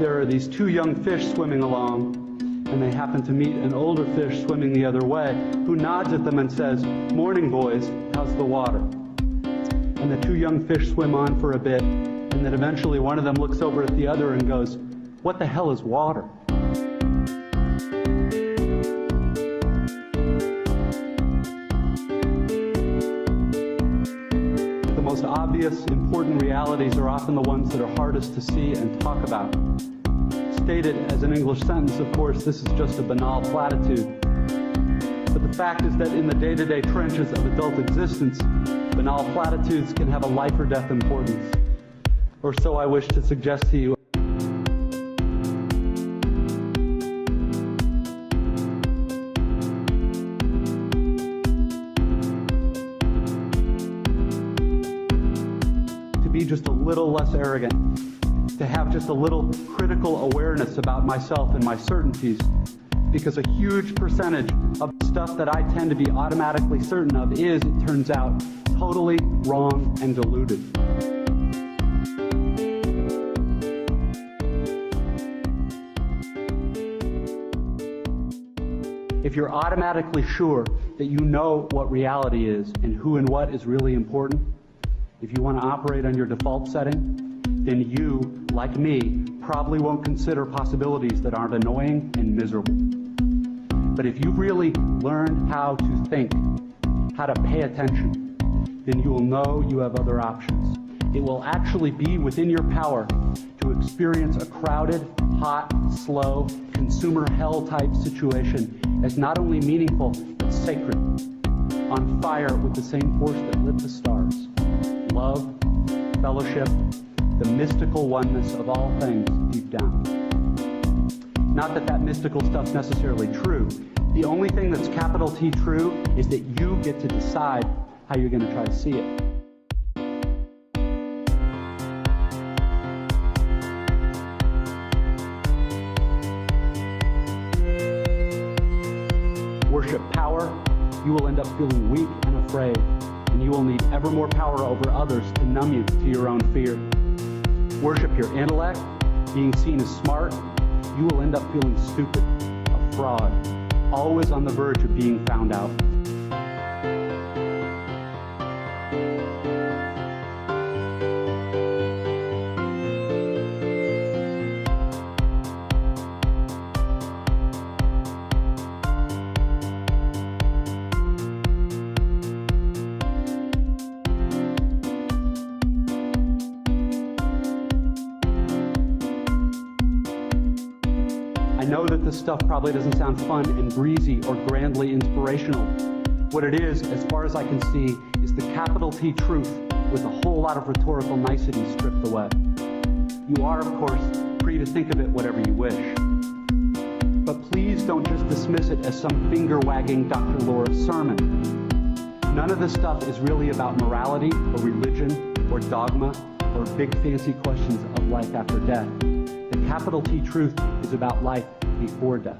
there are these two young fish swimming along, and they happen to meet an older fish swimming the other way, who nods at them and says, "Morning, boys, how's the water?" And the two young fish swim on for a bit, and then eventually one of them looks over at the other and goes, "What the hell is water?" The most obvious, important realities are often the ones that are hardest to see and talk about. Stated as an English sentence, of course, this is just a banal platitude. But the fact is that in the day-to-day trenches of adult existence, banal platitudes can have a life or death importance. Or so I wish to suggest to you. To be just a little less arrogant. To have just a little critical awareness about myself and my certainties, because a huge percentage of the stuff that I tend to be automatically certain of is, it turns out, totally wrong and deluded. If you're automatically sure that you know what reality is and who and what is really important, if you want to operate on your default setting, then you, like me, probably won't consider possibilities that aren't annoying and miserable. But if you've really learned how to think, how to pay attention, then you will know you have other options. It will actually be within your power to experience a crowded, hot, slow, consumer hell type situation as not only meaningful, but sacred, on fire with the same force that lit the stars. Love, fellowship, the mystical oneness of all things deep down. Not that that mystical stuff's necessarily true. The only thing that's capital T true is that you get to decide how you're going to try to see it. Worship power, you will end up feeling weak and afraid, and you will need ever more power over others to numb you to your own fear. Worship your intellect, being seen as smart, you will end up feeling stupid, a fraud, always on the verge of being found out. I know that this stuff probably doesn't sound fun and breezy or grandly inspirational. What it is, as far as I can see, is the capital T truth with a whole lot of rhetorical niceties stripped away. You are, of course, free to think of it whatever you wish. But please don't just dismiss it as some finger-wagging Dr. Laura sermon. None of this stuff is really about morality or religion or dogma or big fancy questions of life after death. The capital T truth is about life before death.